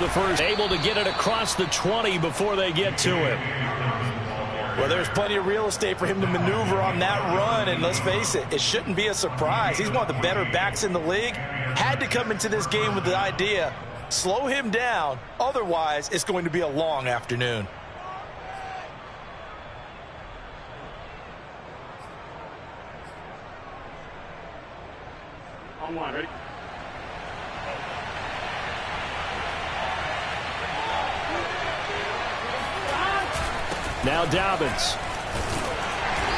the first. Able to get it across the 20 before they get to him. Well, there's plenty of real estate for him to maneuver on that run, and let's face it, it shouldn't be a surprise. He's one of the better backs in the league. Had to come into this game with the idea, slow him down, otherwise it's going to be a long afternoon. On one, ready? Now Dobbins.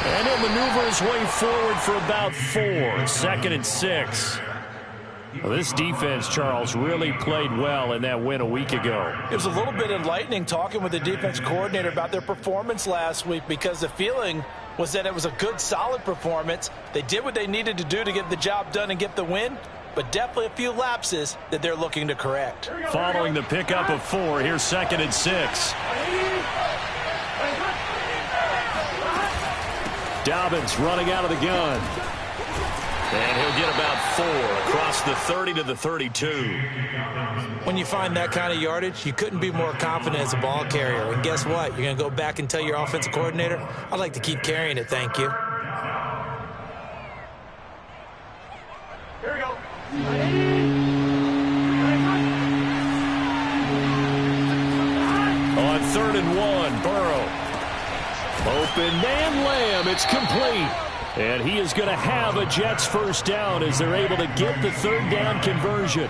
And he'll maneuver his way forward for about 4. 2nd and 6. Well, this defense, Charles, really played well in that win a week ago. It was a little bit enlightening talking with the defense coordinator about their performance last week, because the feeling was that it was a good, solid performance. They did what they needed to do to get the job done and get the win, but definitely a few lapses that they're looking to correct. Following the pickup of 4, here's 2nd and 6. Dobbins running out of the gun. And he'll get about 4 across the 30 to the 32. When you find that kind of yardage, you couldn't be more confident as a ball carrier. And guess what? You're going to go back and tell your offensive coordinator, I'd like to keep carrying it, thank you. Here we go. On 3rd and 1, Burrow. Open man Lamb, it's complete. And he is going to have a Jets first down as they're able to get the 3rd down conversion.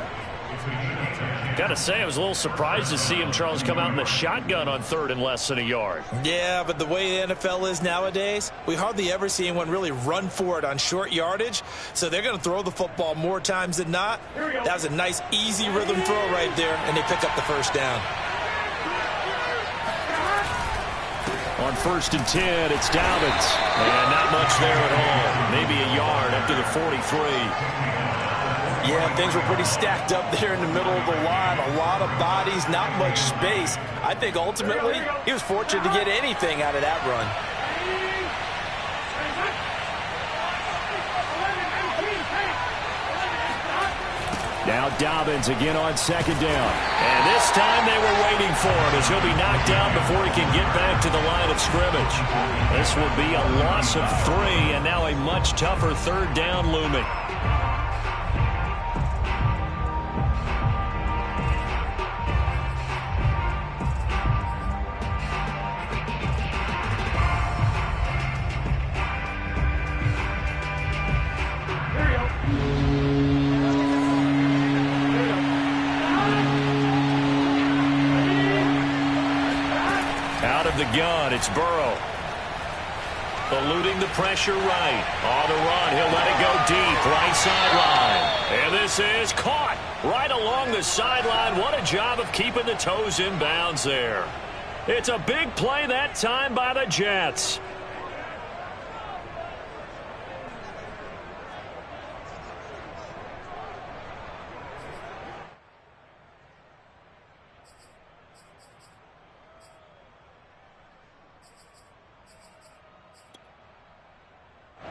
Got to say, I was a little surprised to see him, Charles, come out in the shotgun on 3rd and less than a yard. Yeah, but the way the NFL is nowadays, we hardly ever see anyone really run for it on short yardage. So they're going to throw the football more times than not. That was a nice, easy rhythm throw right there, and they pick up the first down. On 1st and 10, it's Dobbins. And not much there at all. Maybe a yard up to the 43. Yeah, things were pretty stacked up there in the middle of the line. A lot of bodies, not much space. I think ultimately he was fortunate to get anything out of that run. Now Dobbins again on 2nd down. And this time they were waiting for him as he'll be knocked down before he can get back to the line of scrimmage. This will be a loss of 3, and now a much tougher 3rd down looming. The gun, it's Burrow. Eluding the pressure right. On the run, he'll let it go deep, right sideline. And this is caught right along the sideline. What a job of keeping the toes in bounds there. It's a big play that time by the Jets.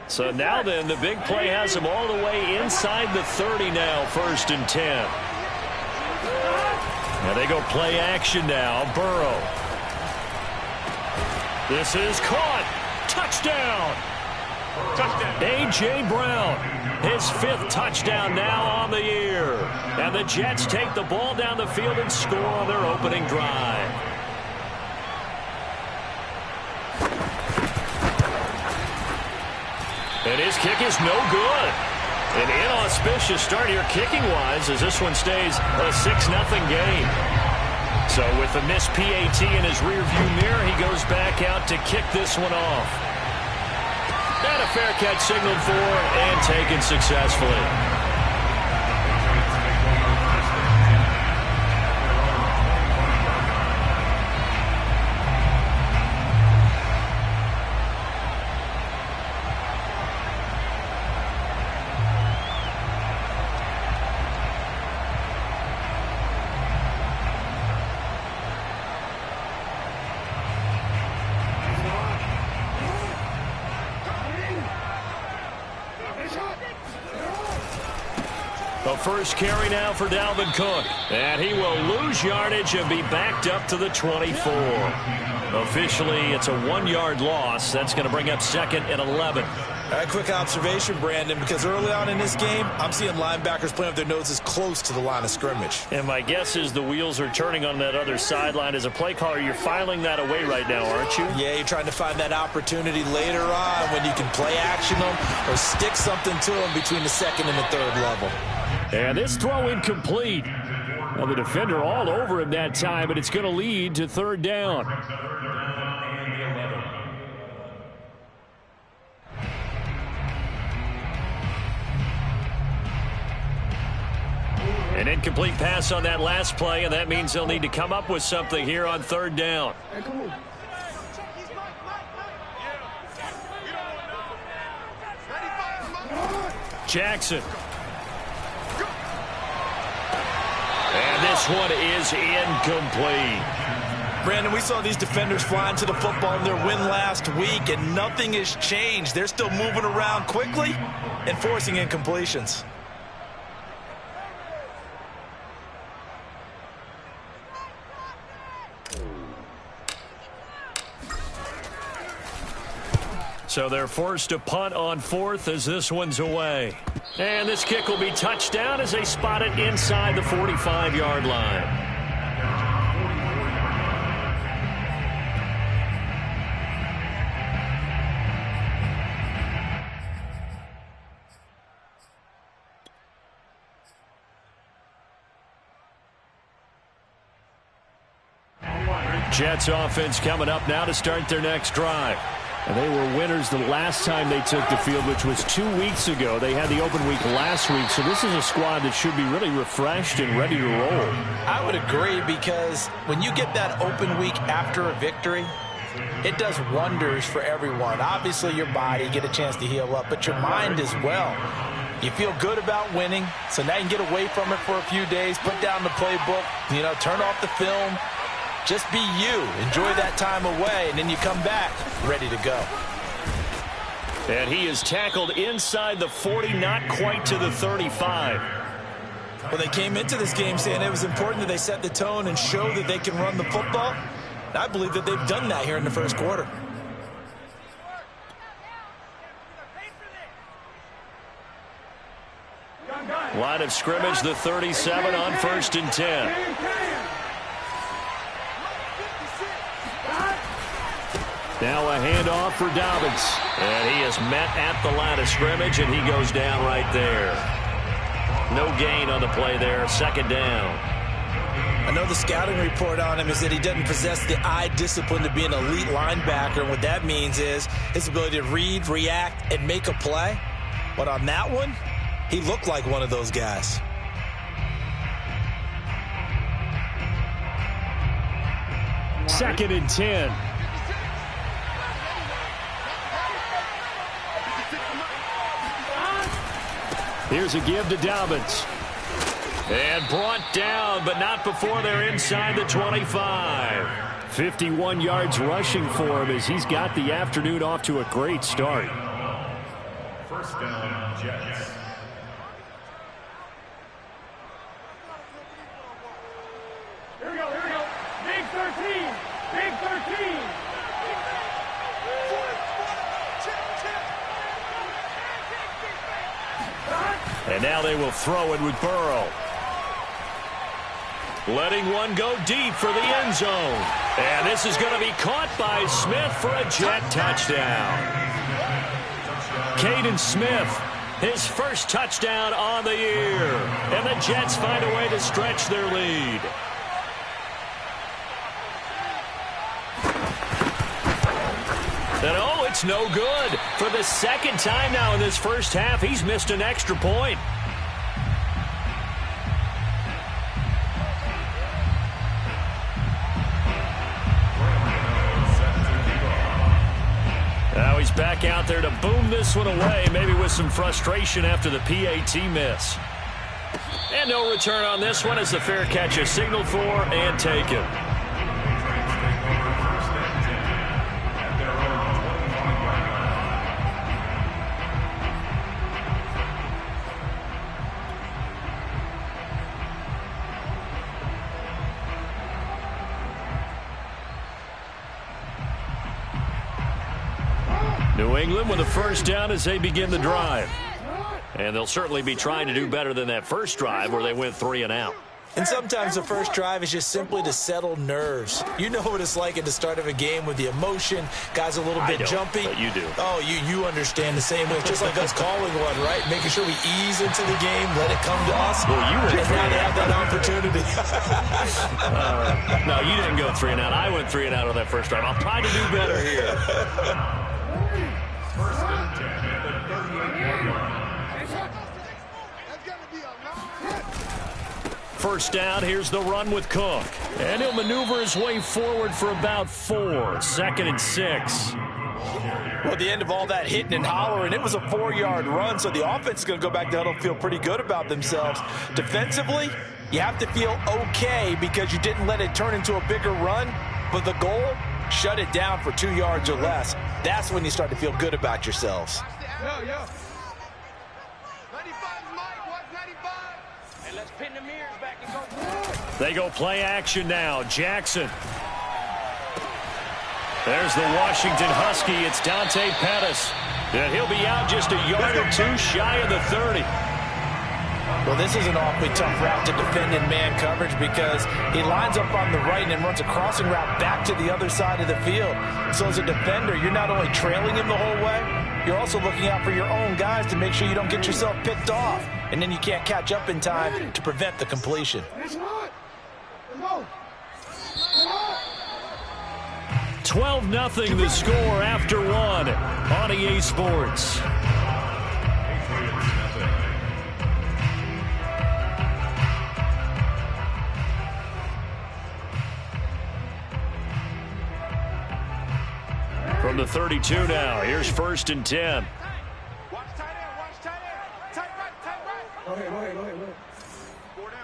So now then, the big play has him all the way inside the 30 now, 1st and 10. Now they go play action now. Burrow. This is caught. Touchdown. A.J. Brown. His 5th touchdown now on the year. And the Jets take the ball down the field and score on their opening drive. And his kick is no good. An inauspicious start here kicking-wise as this one stays a 6-0 game. So with the missed PAT in his rearview mirror, he goes back out to kick this one off. And a fair catch signaled for and taken successfully. first carry now for Dalvin Cook. And he will lose yardage and be backed up to the 24. Officially, it's a 1-yard loss. That's going to bring up 2nd and 11. A quick observation, Brandon, because early on in this game, I'm seeing linebackers playing with their noses close to the line of scrimmage. And my guess is the wheels are turning on that other sideline. As a play caller, you're filing that away right now, aren't you? Yeah, you're trying to find that opportunity later on when you can play action them or stick something to them between the 2nd and the 3rd level. And this throw incomplete. Now the defender all over him that time, but it's going to lead to 3rd down. An incomplete pass on that last play, and that means they'll need to come up with something here on 3rd down. Jackson. And this one is incomplete. Brandon, we saw these defenders flying to the football in their win last week, and nothing has changed. They're still moving around quickly and forcing incompletions. So they're forced to punt on 4th as this one's away. And this kick will be touchdown as they spot it inside the 45-yard line. Jets offense coming up now to start their next drive. And they were winners the last time they took the field, which was 2 weeks ago. They had the open week last week, so this is a squad that should be really refreshed and ready to roll. I would agree, because when you get that open week after a victory, it does wonders for everyone. Obviously, your body, get a chance to heal up, but your mind as well. You feel good about winning, so now you can get away from it for a few days, put down the playbook, turn off the film. Just be you. Enjoy that time away, and then you come back ready to go. And he is tackled inside the 40, not quite to the 35. Well, they came into this game saying it was important that they set the tone and show that they can run the football. I believe that they've done that here in the first quarter. Line of scrimmage, the 37 on 1st and 10. Now a handoff for Dobbins. And he is met at the line of scrimmage, and he goes down right there. No gain on the play there. 2nd down. I know the scouting report on him is that he doesn't possess the eye discipline to be an elite linebacker. And what that means is his ability to read, react, and make a play. But on that one, he looked like one of those guys. Second and 10. Here's a give to Dobbins. And brought down, but not before they're inside the 25. 51 yards rushing for him as he's got the afternoon off to a great start. First down, Jets. Here we go, here we go. Big 13, big 13. And now they will throw it with Burrow. Letting one go deep for the end zone. And this is going to be caught by Smith for a Jet touchdown. Caden Smith, his first touchdown on the year. And the Jets find a way to stretch their lead. And oh, it's no good. For the 2nd time now in this first half, he's missed an extra point. Now he's back out there to boom this one away, maybe with some frustration after the PAT miss. And no return on this one as the fair catch is signaled for and taken. New England with a first down as they begin the drive. And they'll certainly be trying to do better than that first drive where they went 3 and out. And sometimes the first drive is just simply to settle nerves. You know what it's like at the start of a game with the emotion. Guys a little bit jumpy. But you do. Oh, you understand the same way. It's just like us calling one, right? Making sure we ease into the game, let it come to us. Well, you went and now they have that opportunity. No, you didn't go 3 and out. I went 3 and out on that first drive. I'll try to do better here. First down, here's the run with Cook. And he'll maneuver his way forward for about 4. 2nd and 6. Well, at the end of all that hitting and hollering, it was a 4-yard run, so the offense is going to go back to huddle and feel pretty good about themselves. Defensively, you have to feel okay because you didn't let it turn into a bigger run, but the goal, shut it down for 2 yards or less. That's when you start to feel good about yourselves. Yo. 95's Mike, watch 95. And let's pin the mirrors back and go. They go play action now. Jackson. There's the Washington Husky. It's Dante Pettis. And he'll be out just a yard or 2 shy of the 30. Well, this is an awfully tough route to defend in man coverage because he lines up on the right and then runs a crossing route back to the other side of the field. So as a defender, you're not only trailing him the whole way, you're also looking out for your own guys to make sure you don't get yourself picked off. And then you can't catch up in time to prevent the completion. 12-0 the score after 1 on EA Sports. From the 32 now, here's 1st and 10. Watch tight end, watch tight end. Tight right. Go ahead. 4 down.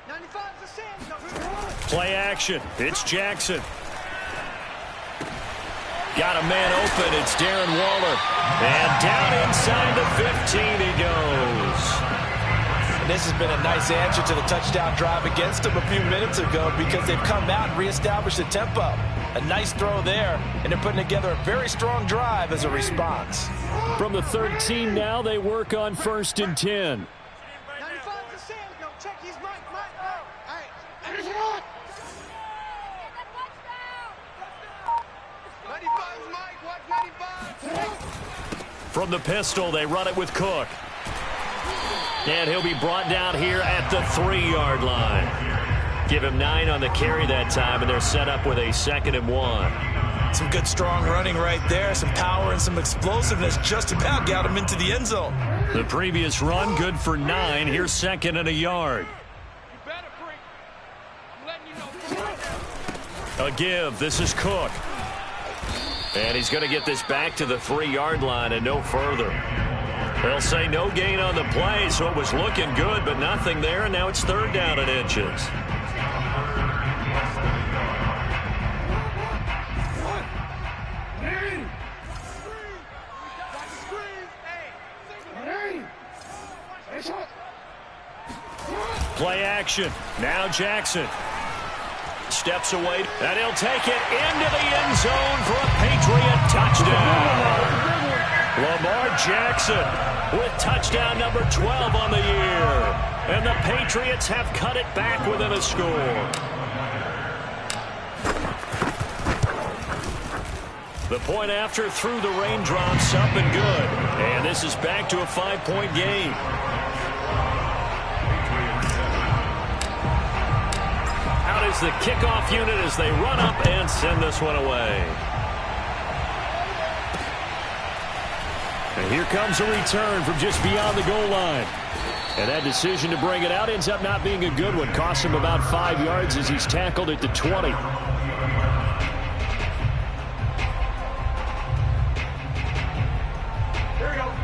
95's the sand. Play action. It's Jackson. Got a man open. It's Darren Waller. And down inside the 15 he goes. This has been a nice answer to the touchdown drive against them a few minutes ago because they've come out and reestablished the tempo. A nice throw there, and they're putting together a very strong drive as a response. From the 13 now, they work on 1st and 10. 95's the sand. No, check his Mike. Hey. 95's Mike, watch 95. From the pistol, they run it with Cook. And he'll be brought down here at the 3-yard line. Give him 9 on the carry that time, and they're set up with a 2nd and 1. Some good strong running right there, some power and some explosiveness just about got him into the end zone. The previous run, good for 9. Here's 2nd and a yard. You better break. I'm letting you know. A give. This is Cook. And he's going to get this back to the 3-yard line and no further. They'll say no gain on the play, so it was looking good, but nothing there, and now it's 3rd down and inches. Play action. Now Jackson. Steps away, and he'll take it into the end zone for a Patriot touchdown. Lamar Jackson with touchdown number 12 on the year. And the Patriots have cut it back within a score. The point after through the raindrops up and good. And this is back to a 5-point game. Out is the kickoff unit as they run up and send this one away. And here comes a return from just beyond the goal line. And that decision to bring it out ends up not being a good one. Costs him about 5 yards as he's tackled at the 20.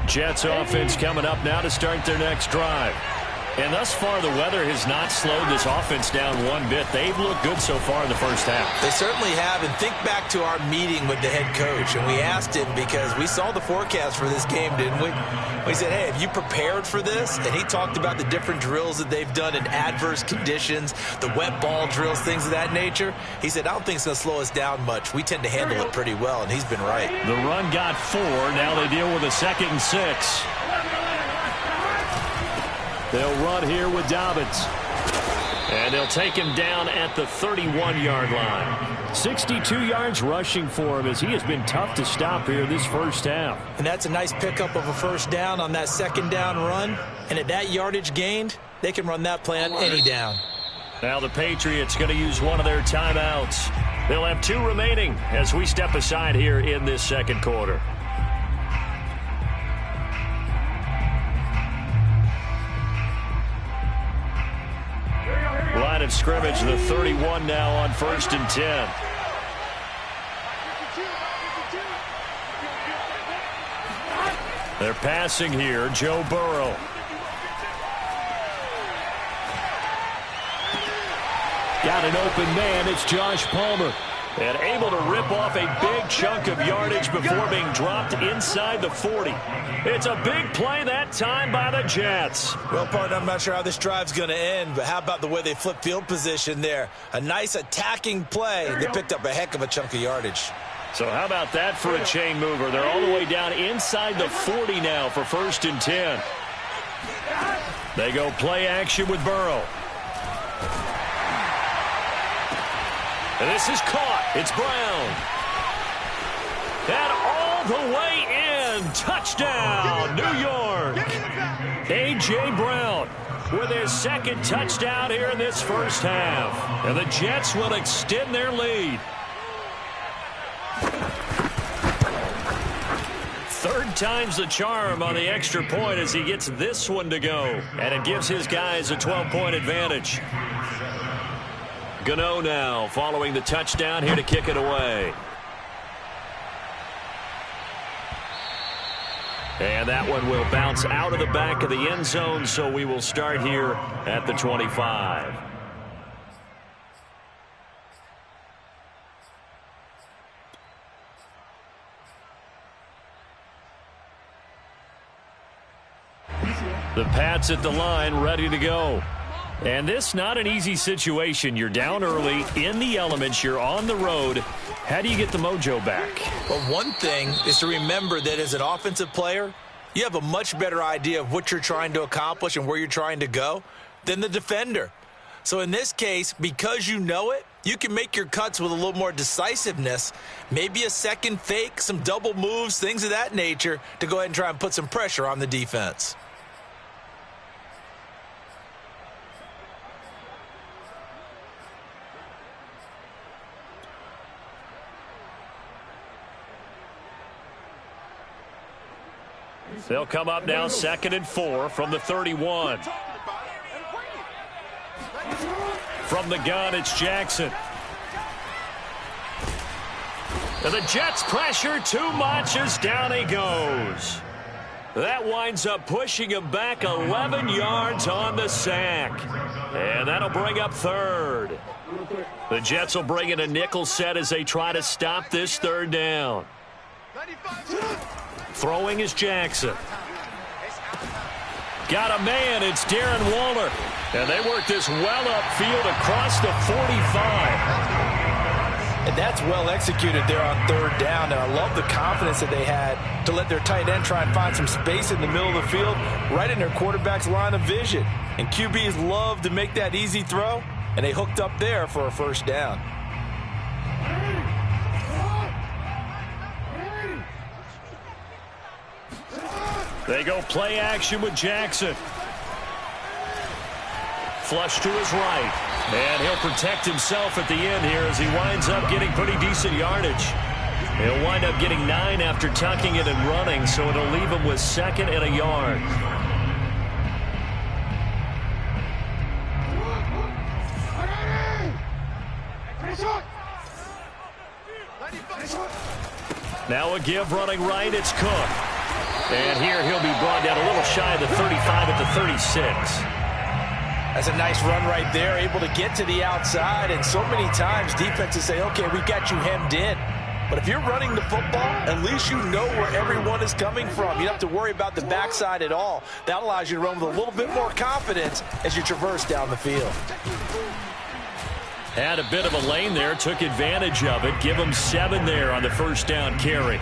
Jets offense coming up now to start their next drive. And thus far, the weather has not slowed this offense down one bit. They've looked good so far in the first half. They certainly have. And think back to our meeting with the head coach. And we asked him because we saw the forecast for this game, didn't we? We said, hey, have you prepared for this? And he talked about the different drills that they've done in adverse conditions, the wet ball drills, things of that nature. He said, I don't think it's going to slow us down much. We tend to handle it pretty well, and he's been right. The run got 4. Now they deal with a 2nd and 6. They'll run here with Dobbins. And they'll take him down at the 31-yard line. 62 yards rushing for him as he has been tough to stop here this first half. And that's a nice pickup of a first down on that 2nd down run. And at that yardage gained, they can run that play on any down. Now the Patriots going to use one of their timeouts. They'll have 2 remaining as we step aside here in this second quarter. Line of scrimmage, the 31 now on 1st and 10. They're passing here, Joe Burrow. Got an open man, it's Josh Palmer. And able to rip off a big chunk of yardage before being dropped inside the 40. It's a big play that time by the Jets. Well, partner, I'm not sure how this drive's going to end, but how about the way they flip field position there? A nice attacking play. They picked up a heck of a chunk of yardage. So how about that for a chain mover? They're all the way down inside the 40 now for 1st and 10. They go play action with Burrow. And this is caught. It's Brown. And all the way in. Touchdown, New York. A.J. Brown with his 2nd touchdown here in this first half. And the Jets will extend their lead. 3rd time's the charm on the extra point as he gets this one to go. And it gives his guys a 12-point advantage. Gano now following the touchdown here to kick it away. And that one will bounce out of the back of the end zone, so we will start here at the 25. The Pats at the line, ready to go. And this not an easy situation. You're down early, in the elements, you're on the road. How do you get the mojo back? Well, one thing is to remember that as an offensive player, you have a much better idea of what you're trying to accomplish and where you're trying to go than the defender. So in this case, because you know it, you can make your cuts with a little more decisiveness, maybe a second fake, some double moves, things of that nature, to go ahead and try and put some pressure on the defense. They'll come up now 2nd and 4 from the 31. From the gun, it's Jackson. And the Jets pressure too much as down he goes. That winds up pushing him back 11 yards on the sack. And that'll bring up 3rd. The Jets will bring in a nickel set as they try to stop this 3rd down. Throwing is Jackson. Got a man. It's Darren Waller. And they work this well upfield across the 45. And that's well executed there on 3rd down. And I love the confidence that they had to let their tight end try and find some space in the middle of the field, right in their quarterback's line of vision. And QBs love to make that easy throw, and they hooked up there for a 1st down. They go play action with Jackson. Flush to his right. And he'll protect himself at the end here as he winds up getting pretty decent yardage. He'll wind up getting 9 after tucking it and running, so it'll leave him with 2nd and a yard. Now a give running right, it's Cook. And here he'll be brought down a little shy of the 35 at the 36. That's a nice run right there, able to get to the outside, and so many times defenses say, okay, we got you hemmed in. But if you're running the football, at least you know where everyone is coming from. You don't have to worry about the backside at all. That allows you to run with a little bit more confidence as you traverse down the field. Had a bit of a lane there, took advantage of it. Give them 7 there on the first down carry.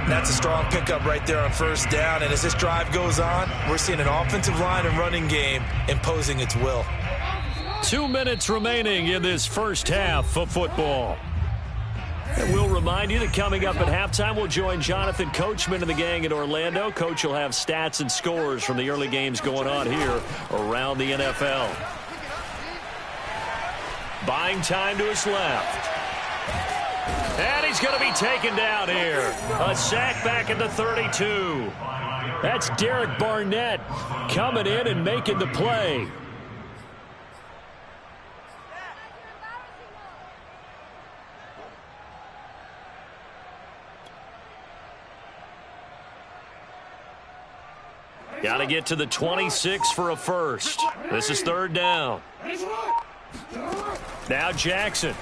That's a strong pickup right there on first down. And as this drive goes on, we're seeing an offensive line and running game imposing its will. 2 minutes remaining in this first half of football. And we'll remind you that coming up at halftime, we'll join Jonathan Coachman and the gang in Orlando. Coach will have stats and scores from the early games going on here around the NFL. Buying time to his left. And he's going to be taken down here. A sack back at the 32. That's Derek Barnett coming in and making the play. Got to get to the 26 for a first. This is third down. Now Jackson.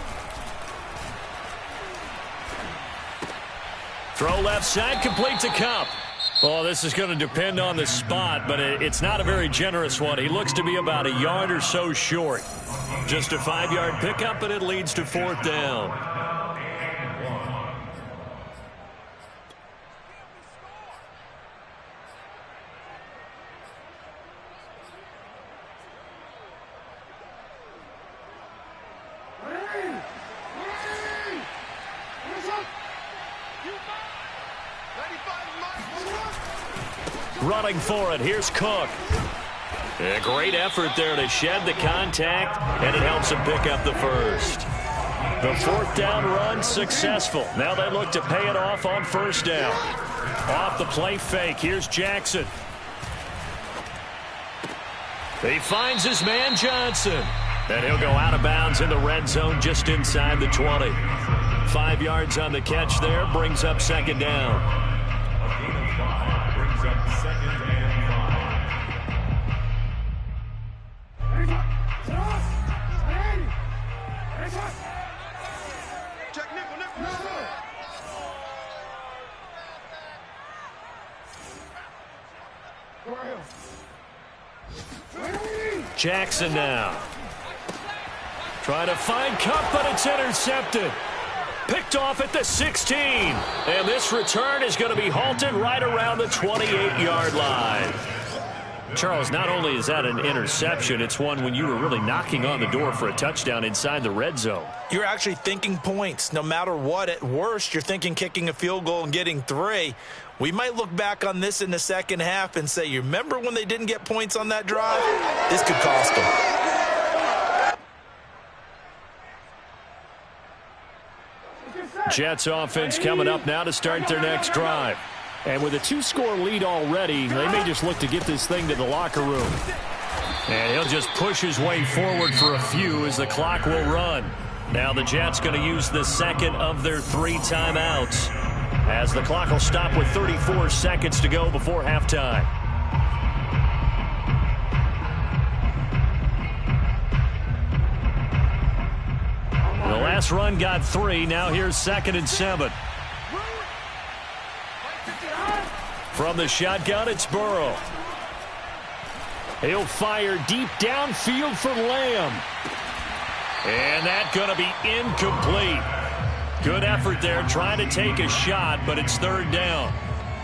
Throw left side, complete to Cup. Oh, this is going to depend on the spot, but it's not a very generous one. He looks to be about a yard or so short. Just a 5-yard pickup, and it leads to fourth down. Running for it. Here's Cook. A great effort there to shed the contact, and it helps him pick up the first. The fourth down run successful. Now they look to pay it off on first down. Off the play fake. Here's Jackson. He finds his man Johnson. And he'll go out of bounds in the red zone just inside the 20. 5 yards on the catch there. Brings up second down. Jackson now. Trying to find Cup, but it's intercepted. Picked off at the 16. And this return is going to be halted right around the 28-yard line. Charles, not only is that an interception, it's one when you were really knocking on the door for a touchdown inside the red zone. You're actually thinking points. No matter what, at worst, you're thinking kicking a field goal and getting 3. We might look back on this in the second half and say, you remember when they didn't get points on that drive? This could cost them. Jets offense coming up now to start their next drive. And with a 2-score lead already, they may just look to get this thing to the locker room. And he'll just push his way forward for a few as the clock will run. Now the Jets going to use the second of their 3 timeouts, as the clock will stop with 34 seconds to go before halftime. The last run got 3. Now here's 2nd and 7. From the shotgun, it's Burrow. He'll fire deep downfield for Lamb. And that's going to be incomplete. Good effort there trying to take a shot, but it's third down.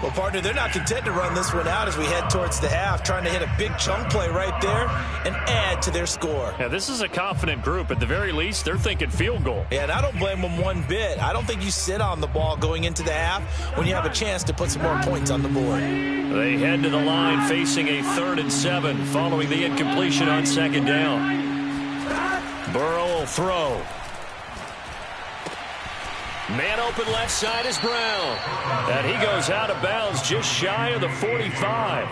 Well, partner, they're not content to run this one out as we head towards the half, trying to hit a big chunk play right there and add to their score. Yeah, this is a confident group. At the very least, they're thinking field goal. Yeah, and I don't blame them one bit. I don't think you sit on the ball going into the half when you have a chance to put some more points on the board. They head to the line facing a 3rd and 7 following the incompletion on second down. Burrow will throw. Man open left side is Brown. And he goes out of bounds just shy of the 45.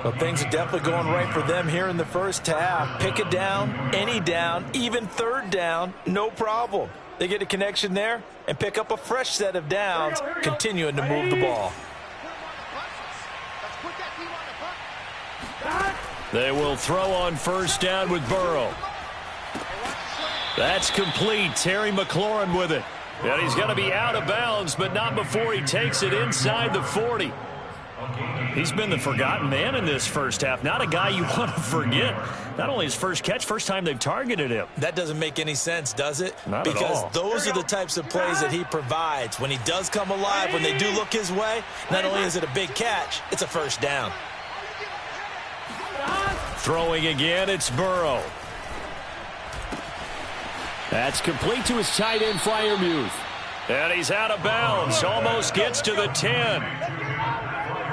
Well, things are definitely going right for them here in the first half. Pick it down, any down, even third down, no problem. They get a connection there and pick up a fresh set of downs, continuing to move the ball. They will throw on first down with Burrow. That's complete. Terry McLaurin with it. And he's going to be out of bounds, but not before he takes it inside the 40. He's been the forgotten man in this first half. Not a guy you want to forget. Not only his first catch, first time they've targeted him. That doesn't make any sense, does it? Not at all. Because those are the types of plays that he provides. When he does come alive, when they do look his way, not only is it a big catch, it's a first down. Throwing again, it's Burrow. That's complete to his tight end, Freiermuth. And he's out of bounds. Almost gets to the 10.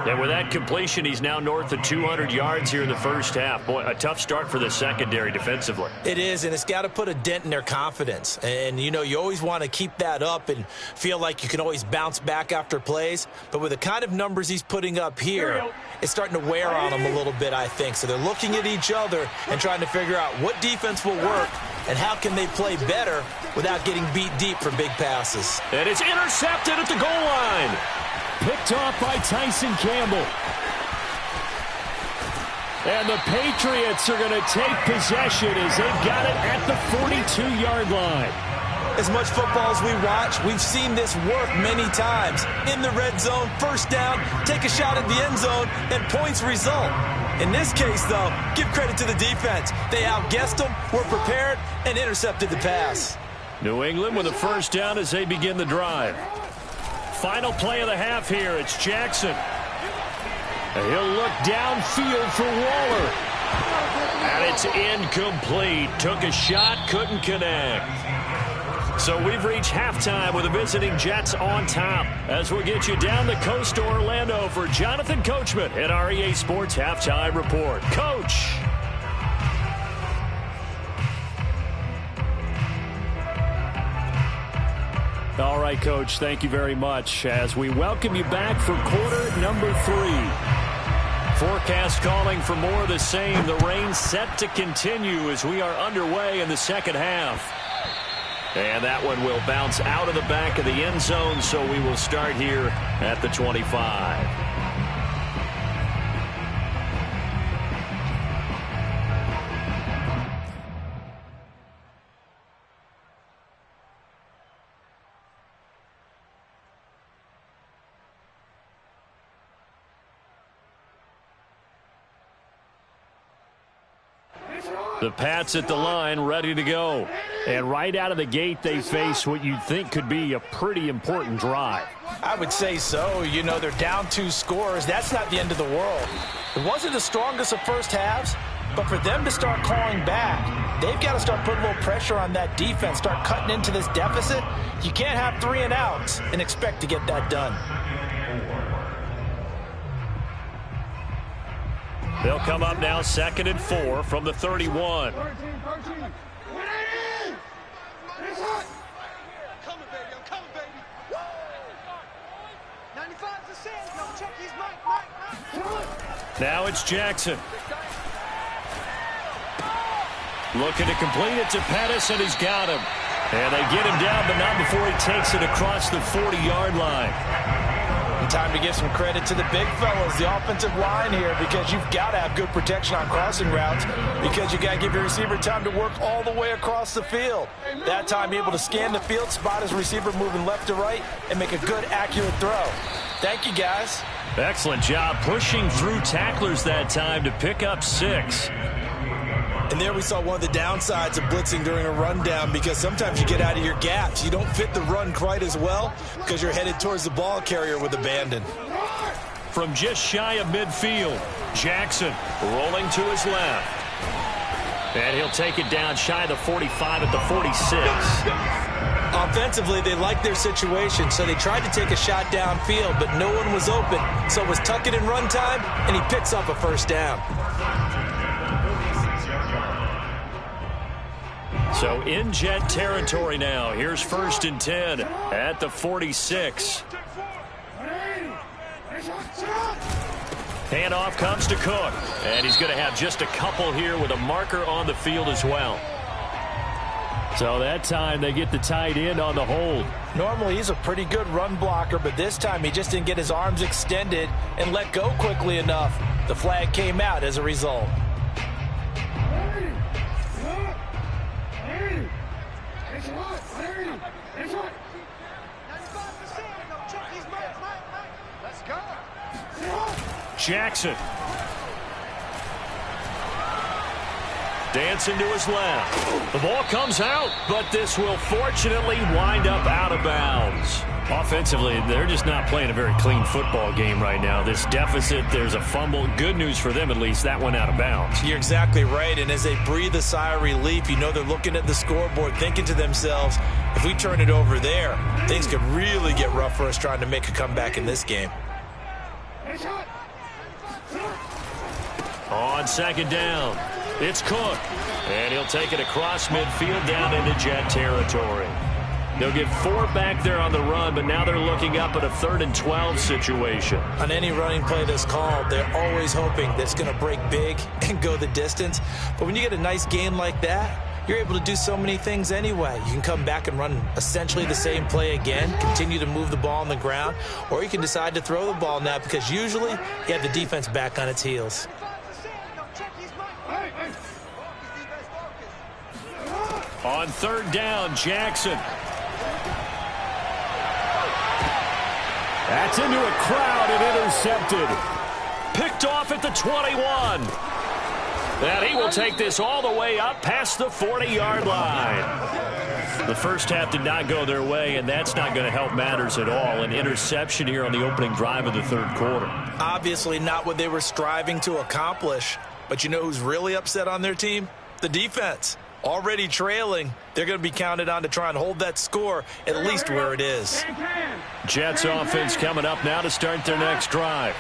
And with that completion, he's now north of 200 yards here in the first half. Boy, a tough start for the secondary defensively. It is, and it's got to put a dent in their confidence. And, you know, you always want to keep that up and feel like you can always bounce back after plays. But with the kind of numbers he's putting up here, it's starting to wear on them a little bit, I think. So they're looking at each other and trying to figure out what defense will work and how can they play better without getting beat deep for big passes. And it's intercepted at the goal line. Picked off by Tyson Campbell. And the Patriots are going to take possession as they've got it at the 42-yard line. As much football as we watch, we've seen this work many times. In the red zone, first down, take a shot at the end zone, and points result. In this case, though, give credit to the defense. They outguessed them, were prepared, and intercepted the pass. New England with a first down as they begin the drive. Final play of the half here. It's Jackson. He'll look downfield for Waller. And it's incomplete. Took a shot, couldn't connect. So we've reached halftime with the visiting Jets on top. As we'll get you down the coast to Orlando for Jonathan Coachman at our EA Sports Halftime Report. Coach. All right, Coach, thank you very much as we welcome you back for quarter number 3. Forecast calling for more of the same. The rain set to continue as we are underway in the second half. And that one will bounce out of the back of the end zone, so we will start here at the 25. The Pats at the line, ready to go. And right out of the gate, they face what you'd think could be a pretty important drive. I would say so. You know, they're down 2 scores. That's not the end of the world. It wasn't the strongest of first halves, but for them to start clawing back, they've got to start putting a little pressure on that defense, start cutting into this deficit. You can't have 3 and outs and expect to get that done. They'll come up now 2nd and 4 from the 31. Now it's Jackson. Looking to complete it to Pettis, and he's got him. And they get him down, but not before he takes it across the 40-yard line. Time to give some credit to the big fellas, the offensive line here, because you've got to have good protection on crossing routes because you got to give your receiver time to work all the way across the field. That time, be able to scan the field, spot his receiver moving left to right, and make a good, accurate throw. Thank you, guys. Excellent job pushing through tacklers that time to pick up 6. And there we saw one of the downsides of blitzing during a rundown because sometimes you get out of your gaps. You don't fit the run quite as well because you're headed towards the ball carrier with abandon. From just shy of midfield, Jackson rolling to his left. And he'll take it down shy of the 45 at the 46. Offensively, they liked their situation, so they tried to take a shot downfield, but no one was open. So it was tuck it in run time, and he picks up a first down. So in Jet territory now. Here's 1st and 10 at the 46. Handoff comes to Cook. And he's going to have just a couple here with a marker on the field as well. So that time they get the tight end on the hold. Normally he's a pretty good run blocker, but this time he just didn't get his arms extended and let go quickly enough. The flag came out as a result. Jackson. Dancing to his left. The ball comes out, but this will fortunately wind up out of bounds. Offensively, they're just not playing a very clean football game right now. This deficit, there's a fumble. Good news for them, at least. That went out of bounds. You're exactly right, and as they breathe a sigh of relief, you know they're looking at the scoreboard, thinking to themselves, if we turn it over there, things could really get rough for us trying to make a comeback in this game. On second down, it's Cook. And he'll take it across midfield down into Jet territory. They'll get 4 back there on the run, but now they're looking up at a 3rd and 12 situation. On any running play that's called, they're always hoping that it's going to break big and go the distance. But when you get a nice game like that, you're able to do so many things anyway. You can come back and run essentially the same play again, continue to move the ball on the ground, or you can decide to throw the ball now because usually you have the defense back on its heels. On 3rd down, Jackson. That's into a crowd and intercepted. Picked off at the 21. And he will take this all the way up past the 40-yard line. The first half did not go their way, and that's not going to help matters at all. An interception here on the opening drive of the 3rd quarter. Obviously not what they were striving to accomplish. But you know who's really upset on their team? The defense. Already trailing, they're going to be counted on to try and hold that score at least where it is. Jets offense coming up now to start their next drive.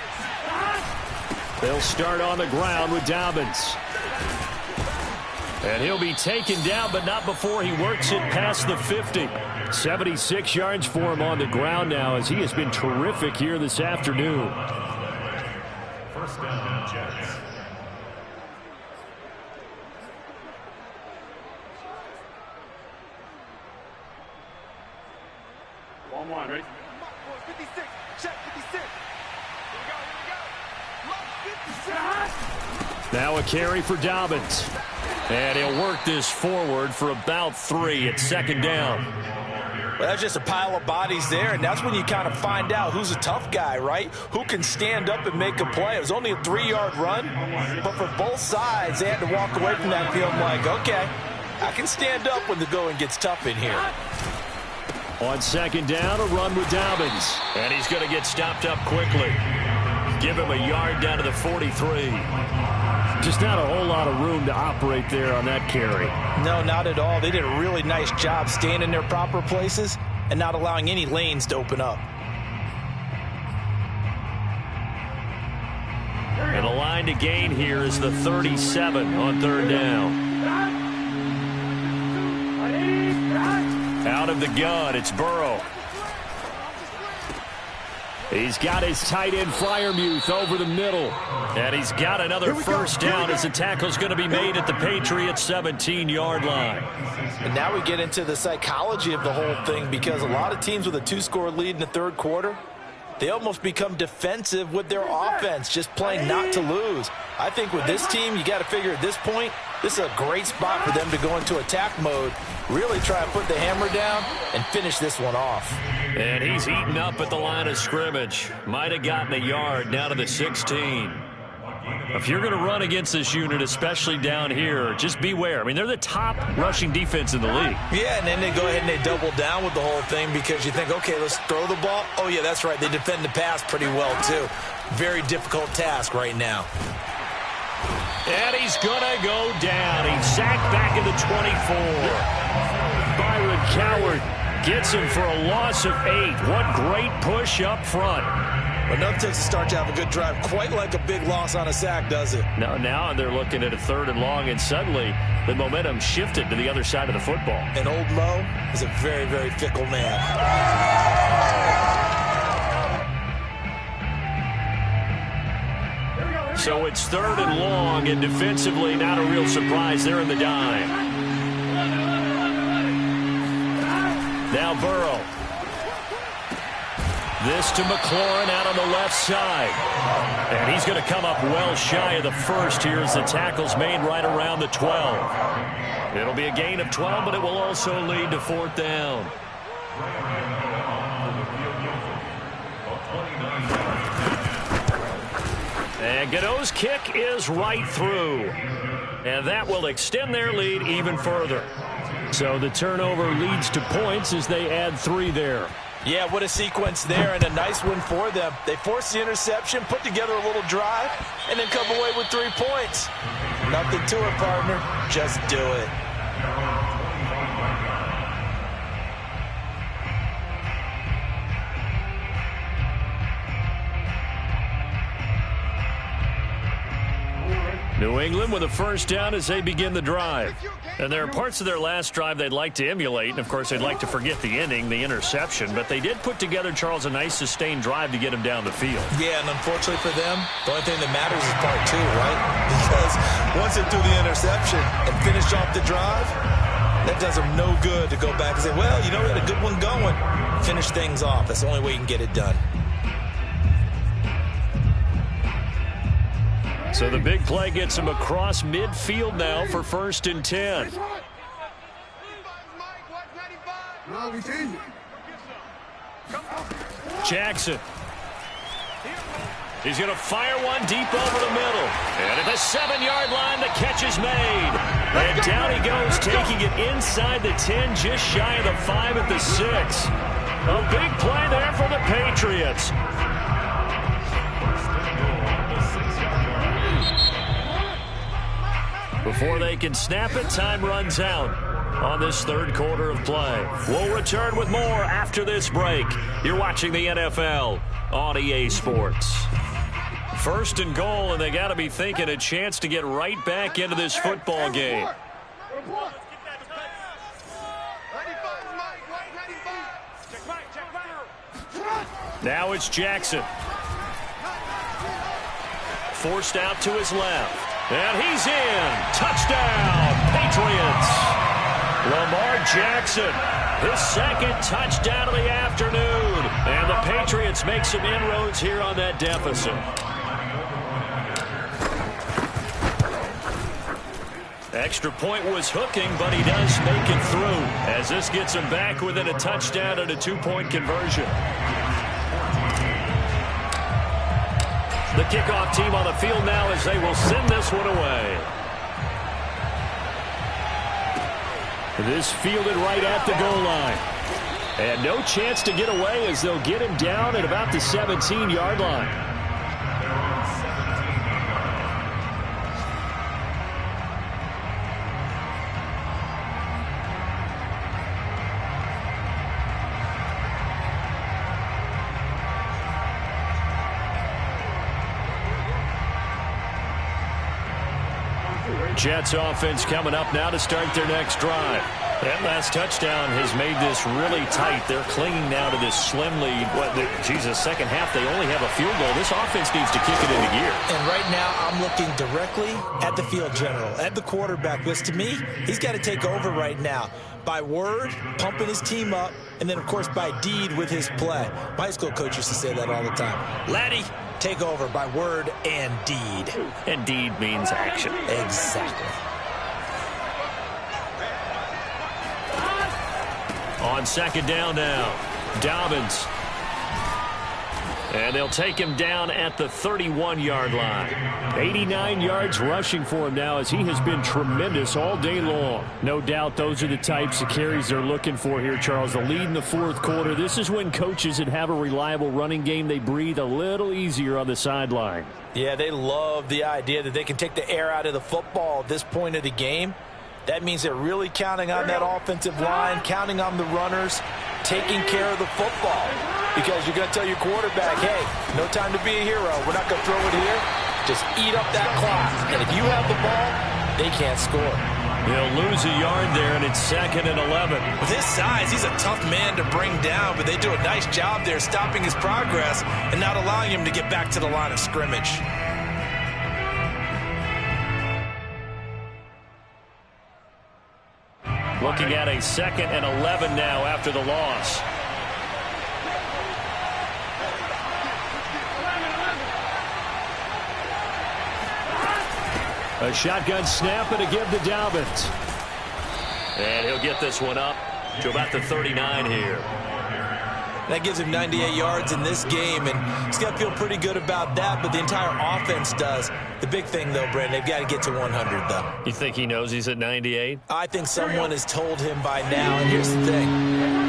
They'll start on the ground with Dobbins. And he'll be taken down, but not before he works it past the 50. 76 yards for him on the ground now as he has been terrific here this afternoon. First down, Jets. One, ready? 56, check 56. Here we go. Now a carry for Dobbins. And he'll work this forward for about 3 at 2nd down. Well, that's just a pile of bodies there, and that's when you kind of find out who's a tough guy, right? Who can stand up and make a play. It was only a 3-yard run, but for both sides, they had to walk away from that field like, okay, I can stand up when the going gets tough in here. On 2nd down, a run with Dobbins. And he's going to get stopped up quickly. Give him a yard down to the 43. Just not a whole lot of room to operate there on that carry. No, not at all. They did a really nice job staying in their proper places and not allowing any lanes to open up. And the line to gain here is the 37 on 3rd down. Out of the gun, it's Burrow. He's got his tight end Freiermuth over the middle. And he's got another first down as the tackle's going to be made at the Patriots' 17-yard line. And now we get into the psychology of the whole thing because a lot of teams with a 2-score lead in the 3rd quarter, they almost become defensive with their offense, just playing not to lose. I think with this team, you got to figure at this point, this is a great spot for them to go into attack mode, really try and put the hammer down and finish this one off. And he's eaten up at the line of scrimmage. Might have gotten a yard down to the 16. If you're going to run against this unit, especially down here, just beware. I mean, they're the top rushing defense in the league. Yeah, and then they go ahead and they double down with the whole thing because you think, okay, let's throw the ball. Oh, yeah, that's right. They defend the pass pretty well, too. Very difficult task right now. And he's going to go down. He's sacked back at the 24. Byron Coward gets him for a loss of 8. What great push up front. Enough takes to start to have a good drive. Quite like a big loss on a sack, does it? Now they're looking at a 3rd and long, and suddenly the momentum shifted to the other side of the football. And old Mo is a very, very fickle man. So it's 3rd and long, and defensively not a real surprise. They're in the dime. Now Burrow. This to McLaurin out on the left side. And he's going to come up well shy of the first here as the tackle's made right around the 12. It'll be a gain of 12, but it will also lead to 4th down. And Godot's kick is right through. And that will extend their lead even further. So the turnover leads to points as they add 3 there. Yeah, what a sequence there, and a nice win for them. They forced the interception, put together a little drive, and then come away with 3 points. Nothing to it, partner. Just do it. New England with a first down as they begin the drive. And there are parts of their last drive they'd like to emulate, and of course they'd like to forget the ending, the interception, but they did put together, Charles, a nice sustained drive to get him down the field. Yeah, and unfortunately for them, the only thing that matters is part 2, right? Because once they threw the interception and finished off the drive, that does them no good to go back and say, well, you know, we had a good one going. Finish things off. That's the only way you can get it done. So the big play gets him across midfield now for 1st and 10. Jackson. He's going to fire one deep over the middle. And at the 7-yard line, the catch is made. And down he goes, taking it inside the 10, just shy of the 5 at the 6. A big play there for the Patriots. Before they can snap it, time runs out on this 3rd quarter of play. We'll return with more after this break. You're watching the NFL on EA Sports. 1st and goal, and they got to be thinking a chance to get right back into this football game. Now it's Jackson. Forced out to his left. And he's in. Touchdown, Patriots. Lamar Jackson, his 2nd touchdown of the afternoon. And the Patriots make some inroads here on that deficit. Extra point was hooking, but he does make it through as this gets him back within a touchdown and a 2-point conversion. The kickoff team on the field now as they will send this one away. This fielded right at the goal line. And no chance to get away as they'll get him down at about the 17-yard line. Jets offense coming up now to start their next drive. That last touchdown has made this really tight. They're clinging now to this slim lead. Second half, they only have a field goal. This offense needs to kick it into gear. And right now, I'm looking directly at the field general, at the quarterback, which to me, he's got to take over right now. By word, pumping his team up, and then, of course, by deed with his play. My high school coach used to say that all the time. Laddie, take over by word and deed. And deed means action. Exactly. On 2nd down now, Dobbins. And they'll take him down at the 31-yard line. 89 yards rushing for him now as he has been tremendous all day long. No doubt those are the types of carries they're looking for here, Charles. The lead in the 4th quarter. This is when coaches that have a reliable running game, they breathe a little easier on the sideline. Yeah, they love the idea that they can take the air out of the football at this point of the game. That means they're really counting on that offensive line, counting on the runners, taking care of the football. Because you're going to tell your quarterback, hey, no time to be a hero. We're not going to throw it here. Just eat up that clock. And if you have the ball, they can't score. He'll lose a yard there, and it's 2nd and 11. With his size, he's a tough man to bring down, but they do a nice job there stopping his progress and not allowing him to get back to the line of scrimmage. Looking at a 2nd and 11 now after the loss. A shotgun snap and a give to Dobbins. And he'll get this one up to about the 39 here. That gives him 98 yards in this game, and he's got to feel pretty good about that, but the entire offense does. The big thing, though, Brandon, they've got to get to 100, though. You think he knows he's at 98? I think someone has told him by now, and here's the thing.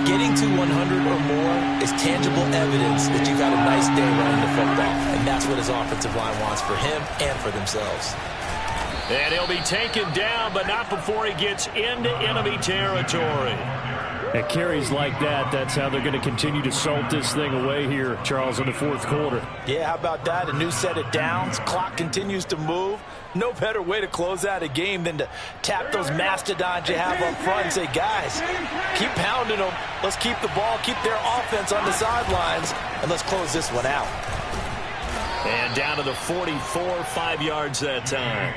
Getting to 100 or more is tangible evidence that you've had a nice day running the football, and that's what his offensive line wants for him and for themselves. And he'll be taken down, but not before he gets into enemy territory. At carries like that, that's how they're going to continue to salt this thing away here, Charles, in the fourth quarter. Yeah, how about that? A new set of downs. Clock continues to move. No better way to close out a game than to tap those mastodons you have up front and say, guys, keep pounding them. Let's keep the ball, keep their offense on the sidelines, and let's close this one out. And down to the 44, 5 yards that time.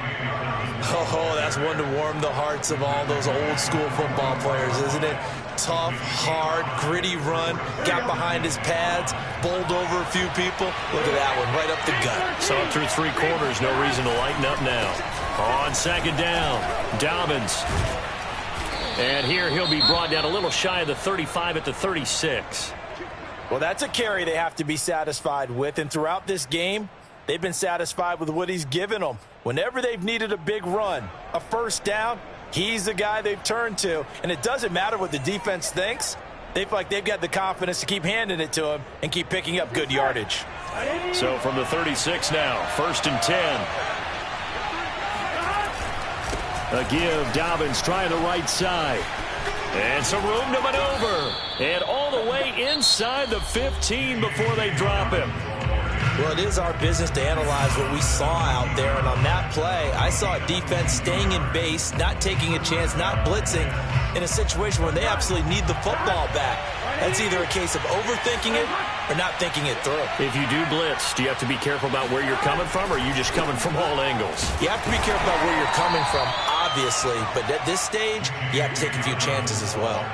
Oh, that's one to warm the hearts of all those old school football players, isn't it? Tough, hard, gritty run, got behind his pads, bowled over a few people. Look at that one, right up the gut. Saw it through 3 quarters, no reason to lighten up now. On second down, Dobbins. And here he'll be brought down a little shy of the 35 at the 36. Well, that's a carry they have to be satisfied with, and throughout this game, they've been satisfied with what he's given them. Whenever they've needed a big run, a first down, he's the guy they've turned to, and it doesn't matter what the defense thinks. They feel like they've got the confidence to keep handing it to him and keep picking up good yardage. So from the 36 now, 1st and 10. A give, Dobbins trying the right side. And some room to maneuver. And all the way inside the 15 before they drop him. Well, it is our business to analyze what we saw out there. And on that play, I saw a defense staying in base, not taking a chance, not blitzing in a situation where they absolutely need the football back. That's either a case of overthinking it or not thinking it through. If you do blitz, do you have to be careful about where you're coming from, or are you just coming from all angles? You have to be careful about where you're coming from, obviously. But at this stage, you have to take a few chances as well.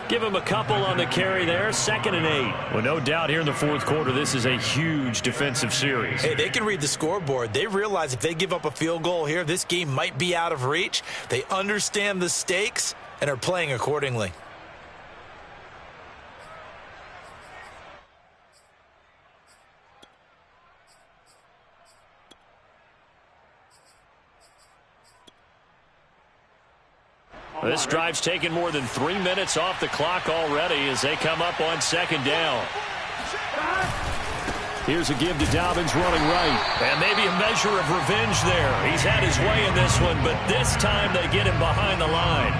Give him a couple on the carry there, 2nd and 8. Well, no doubt here in the fourth quarter, this is a huge defensive series. Hey, they can read the scoreboard. They realize if they give up a field goal here, this game might be out of reach. They understand the stakes and are playing accordingly. This drive's taken more than 3 minutes off the clock already as they come up on 2nd down. Here's a give to Dobbins running right. And maybe a measure of revenge there. He's had his way in this one, but this time they get him behind the line.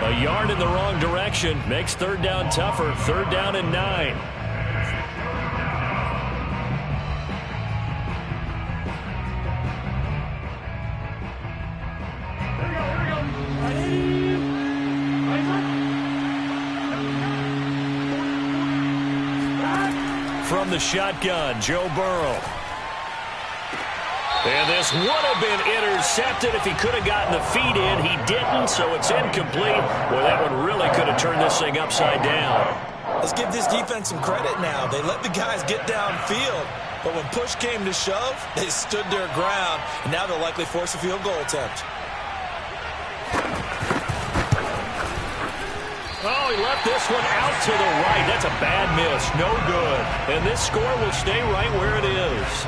A yard in the wrong direction makes 3rd down tougher. 3rd down and 9. From the shotgun, Joe Burrow. And this would have been intercepted if he could have gotten the feet in. He didn't, so it's incomplete. Well, that one really could have turned this thing upside down. Let's give this defense some credit now. They let the guys get downfield, but when push came to shove, they stood their ground, and now they'll likely force a field goal attempt. Oh, he left this one out to the right. That's a bad miss. No good. And this score will stay right where it is.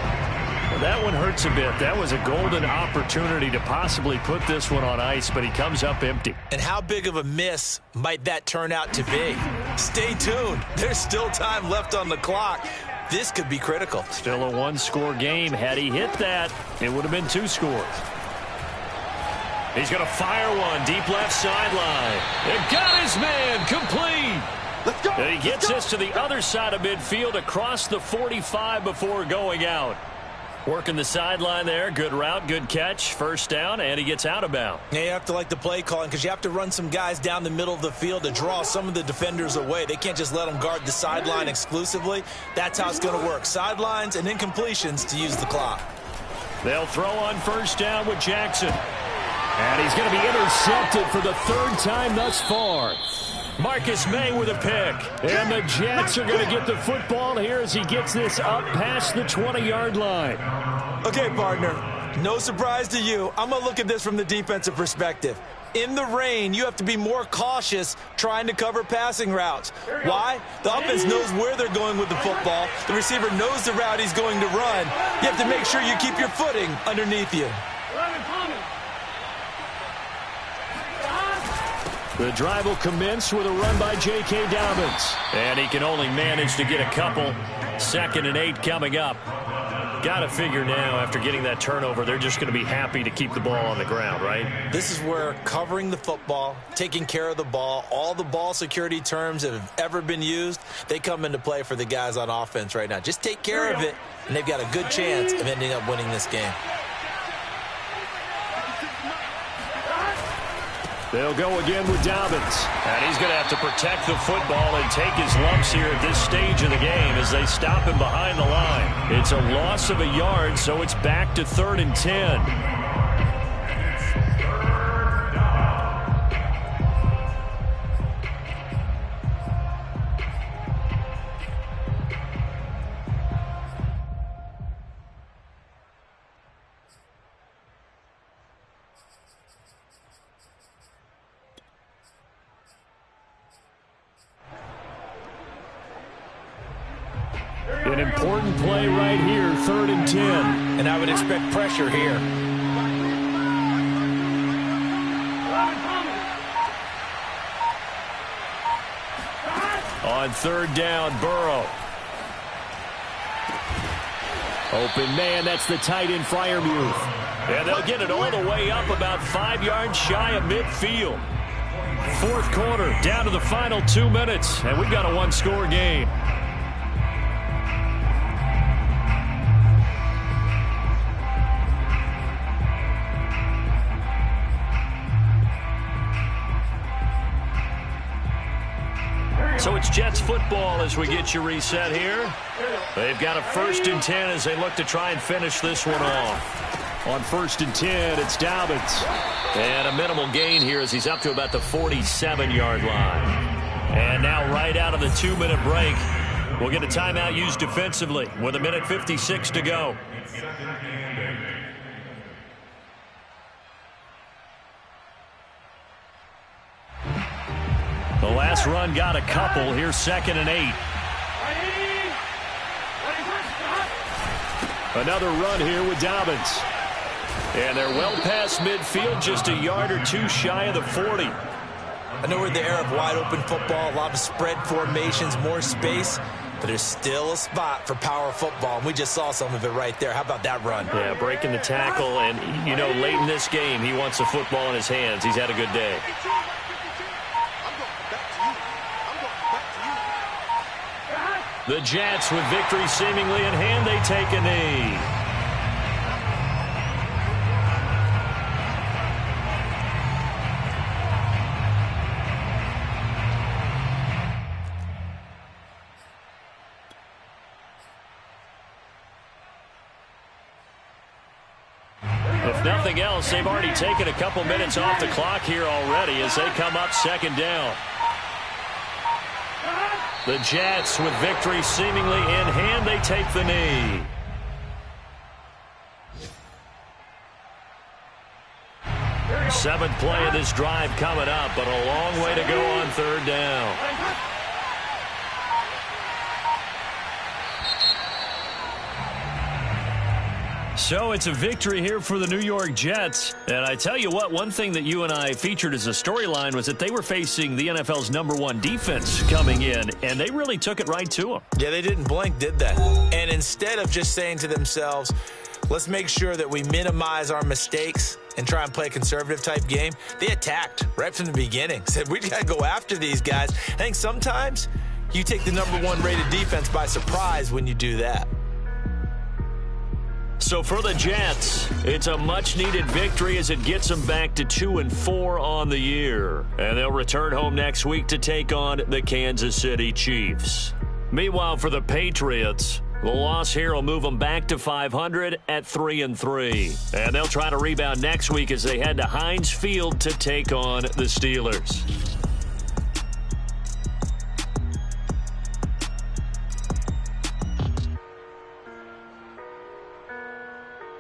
Well, that one hurts a bit. That was a golden opportunity to possibly put this one on ice, but he comes up empty. And how big of a miss might that turn out to be? Stay tuned. There's still time left on the clock. This could be critical. Still a 1-score game. Had he hit that, it would have been 2 scores. He's going to fire one deep left sideline. And got his man complete. Let's go. And he gets this to the other side of midfield across the 45 before going out. Working the sideline there. Good route, good catch. 1st down, and he gets out of bounds. Yeah, you have to like the play calling because you have to run some guys down the middle of the field to draw some of the defenders away. They can't just let them guard the sideline exclusively. That's how it's going to work. Sidelines and incompletions to use the clock. They'll throw on 1st down with Jackson. And he's going to be intercepted for the 3rd time thus far. Marcus May with a pick. And the Jets are going to get the football here as he gets this up past the 20-yard line. Okay, partner, no surprise to you. I'm going to look at this from the defensive perspective. In the rain, you have to be more cautious trying to cover passing routes. Why? The offense knows where they're going with the football. The receiver knows the route he's going to run. You have to make sure you keep your footing underneath you. The drive will commence with a run by J.K. Dobbins. And he can only manage to get a couple. 2nd and 8 coming up. Got to figure now, after getting that turnover, they're just going to be happy to keep the ball on the ground, right? This is where covering the football, taking care of the ball, all the ball security terms that have ever been used, they come into play for the guys on offense right now. Just take care of it, and they've got a good chance of ending up winning this game. They'll go again with Dobbins. And he's going to have to protect the football and take his lumps here at this stage of the game as they stop him behind the line. It's a loss of a yard, so it's back to 3rd and 10. An important play right here, 3rd and 10. And I would expect pressure here. On 3rd down, Burrow. Open man, that's the tight end, Freiermuth. And they'll get it all the way up about 5 yards shy of midfield. 4th quarter, down to the final 2 minutes, and we've got a one-score game. So it's Jets football as we get you reset here. They've got a 1st and 10 as they look to try and finish this one off. On 1st and 10, it's Dobbins. And a minimal gain here as he's up to about the 47-yard line. And now right out of the 2-minute break, we'll get a timeout used defensively with 1:56 to go. The last run got a couple. Here's 2nd and 8. Another run here with Dobbins. And they're well past midfield, just a yard or two shy of the 40. I know we're in the era of wide-open football, a lot of spread formations, more space, but there's still a spot for power football, and we just saw some of it right there. How about that run? Yeah, breaking the tackle, and, you know, late in this game, he wants the football in his hands. He's had a good day. The Jets, with victory seemingly in hand, they take a knee. If nothing else, they've already taken a couple minutes off the clock here already as they come up 2nd down. The Jets, with victory seemingly in hand, they take the knee. Seventh play of this drive coming up, but a long way to go on 3rd down. So it's a victory here for the New York Jets. And I tell you what, one thing that you and I featured as a storyline was that they were facing the NFL's #1 defense coming in, and they really took it right to them. Yeah, they didn't blink, did they? And instead of just saying to themselves, let's make sure that we minimize our mistakes and try and play a conservative-type game, they attacked right from the beginning. Said, we got to go after these guys. I think sometimes you take the #1 rated defense by surprise when you do that. So for the Jets, it's a much-needed victory as it gets them back to 2-4 on the year. And they'll return home next week to take on the Kansas City Chiefs. Meanwhile, for the Patriots, the loss here will move them back to 500 at 3-3. And they'll try to rebound next week as they head to Heinz Field to take on the Steelers.